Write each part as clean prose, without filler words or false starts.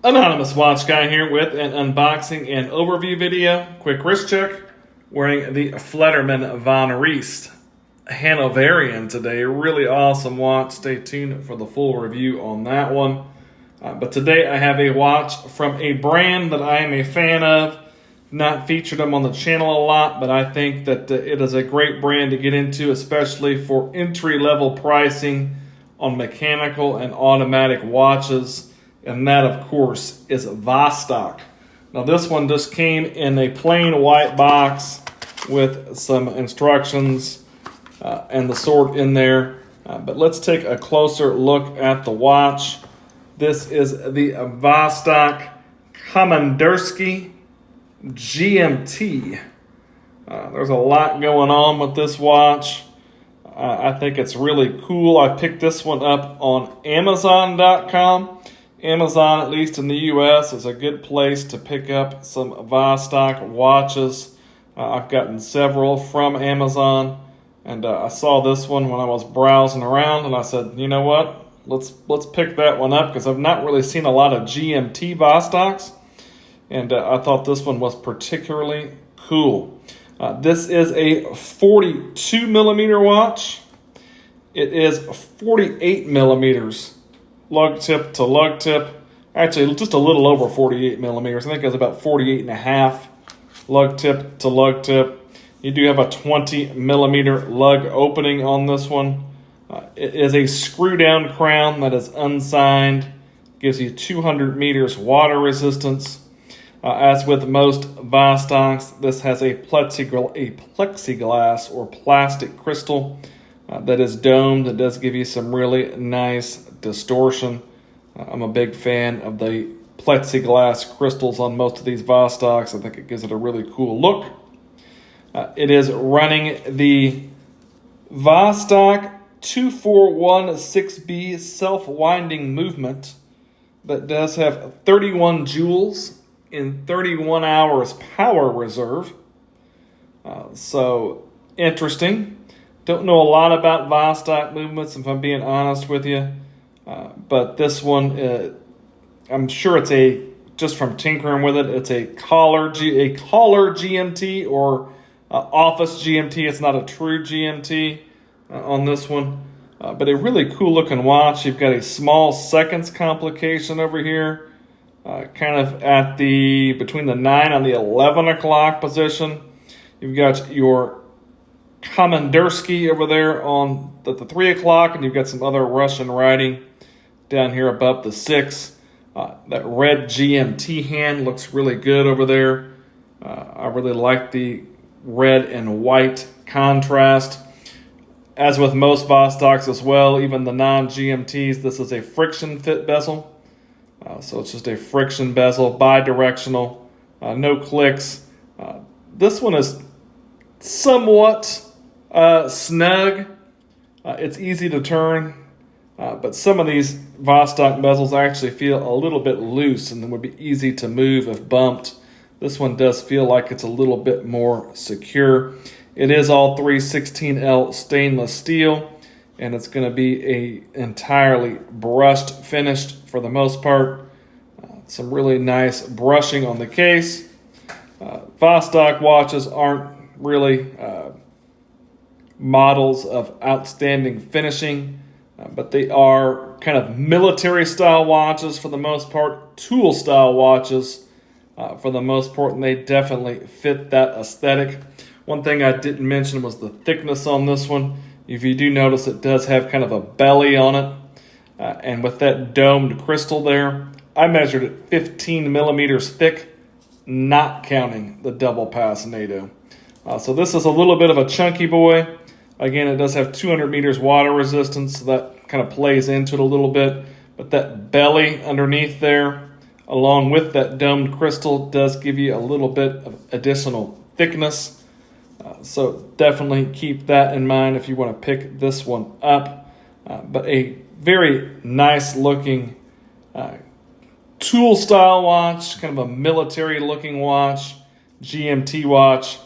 Anonymous Watch Guy here with an unboxing and overview video. Quick wrist check. Wearing the Flederman Von Riest Hanoverian today. Really awesome watch. Stay tuned for the full review on that one. But today I have a watch from a brand that I am a fan of. Not featured them on the channel a lot, but I think that it is a great brand to get into, especially for entry-level pricing on mechanical and automatic watches. And that, of course, is Vostok. Now, this one just came in a plain white box with some instructions and the sort in there. But let's take a closer look at the watch. This is the Vostok Komandirskie GMT. There's a lot going on with this watch. I think it's really cool. I picked this one up on Amazon.com. Amazon, at least in the U.S., is a good place to pick up some Vostok watches. I've gotten several from Amazon, and I saw this one when I was browsing around, and I said, you know what? Let's pick that one up because I've not really seen a lot of GMT Vostoks, and I thought this one was particularly cool. This is a 42 millimeter watch. It is 48 millimeters. Lug tip to lug tip. Actually, just a little over 48 millimeters. I think it's about 48 and a half lug tip to lug tip. You do have a 20 millimeter lug opening on this one. It is a screw down crown that is unsigned. Gives you 200 meters water resistance. As with most Vostoks, this has a plexiglass or plastic crystal that is domed. It does give you some really nice distortion. I'm a big fan of the plexiglass crystals on most of these Vostoks. I think it gives it a really cool look. It is running the Vostok 2416B self-winding movement that does have 31 joules in 31 hours power reserve. So interesting. Don't know a lot about Vostok movements, if I'm being honest with you. But this one, I'm sure it's just from tinkering with it, it's a collar GMT or office GMT. It's not a true GMT on this one. But a really cool looking watch. You've got a small seconds complication over here. Kind of at between the 9 and the 11 o'clock position. You've got your Komandirskie over there on the 3 o'clock, and you've got some other Russian writing down here above the 6. That red GMT hand looks really good over there. I really like the red and white contrast. As with most Vostoks as well, even the non-GMTs, this is a friction fit bezel. So it's just a friction bezel, bi-directional, no clicks. This one is somewhat snug. It's easy to turn, but some of these Vostok bezels actually feel a little bit loose and would be easy to move if bumped. This one does feel like it's a little bit more secure. It is all 316L stainless steel, and it's going to be a entirely brushed finished for the most part. Some really nice brushing on the case. Vostok watches aren't really models of outstanding finishing, but they are kind of military style watches for the most part, tool style watches for the most part, and they definitely fit that aesthetic. One thing I didn't mention was the thickness on this one. If you do notice, it does have kind of a belly on it, and with that domed crystal there, I measured it 15 millimeters thick, not counting the double pass NATO. So this is a little bit of a chunky boy. Again, it does have 200 meters water resistance, so that kind of plays into it a little bit. But that belly underneath there, along with that domed crystal, does give you a little bit of additional thickness. So definitely keep that in mind if you want to pick this one up. But a very nice looking tool style watch, kind of a military looking watch, GMT watch.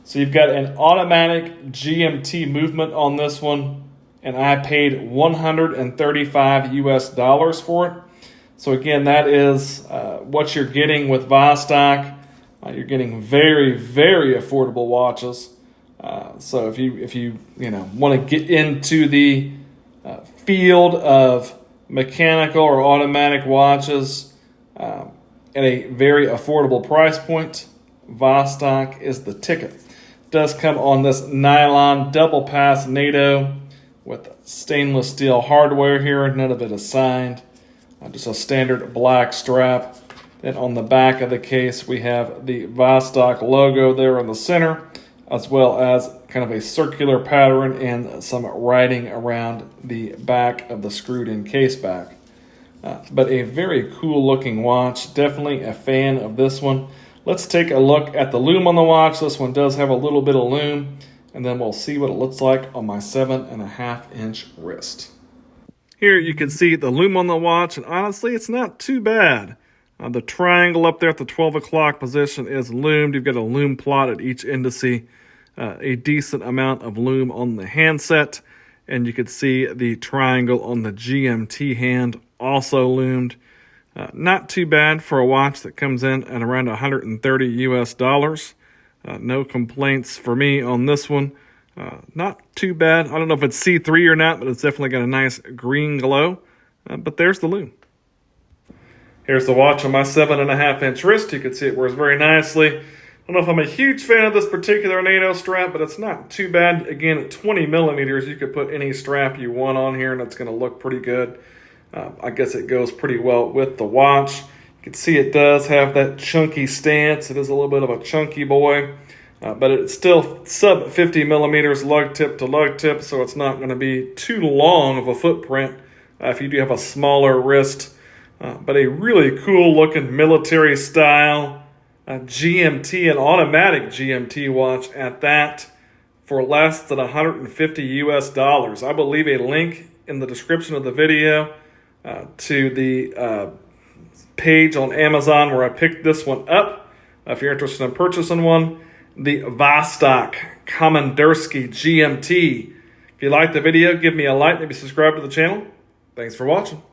So you've got an automatic GMT movement on this one, and I paid $135 US for it. So again, that is what you're getting with Vostok. You're getting very, very affordable watches. So if you want to get into the field of mechanical or automatic watches at a very affordable price point, Vostok is the ticket. It does come on this nylon double pass NATO with stainless steel hardware here. None of it is signed. Just a standard black strap. Then on the back of the case, we have the Vostok logo there in the center, as well as kind of a circular pattern and some writing around the back of the screwed-in case back. But a very cool looking watch. Definitely a fan of this one. Let's take a look at the lume on the watch. This one does have a little bit of lume, and then we'll see what it looks like on my 7.5-inch wrist. Here you can see the lume on the watch, and honestly, it's not too bad. The triangle up there at the 12 o'clock position is lumed. You've got a lume plot at each indice, a decent amount of lume on the handset, and you can see the triangle on the GMT hand also lumed. Not too bad for a watch that comes in at around $130 US. No complaints for me on this one. Not too bad. I don't know if it's C3 or not, but it's definitely got a nice green glow. But there's the lume. Here's the watch on my 7.5-inch wrist. You can see it wears very nicely. I don't know if I'm a huge fan of this particular NATO strap, but it's not too bad. Again, at 20 millimeters, you could put any strap you want on here, and it's going to look pretty good. I guess it goes pretty well with the watch. You can see it does have that chunky stance. It is a little bit of a chunky boy. But it's still sub 50 millimeters lug tip to lug tip, so it's not going to be too long of a footprint if you do have a smaller wrist. But a really cool looking military style GMT, an automatic GMT watch at that, for less than $150 US. I will leave a link in the description of the video to the page on Amazon where I picked this one up if you're interested in purchasing one. The Vostok Komandirskie GMT. If you liked the video, give me a like, maybe subscribe to the channel. Thanks for watching.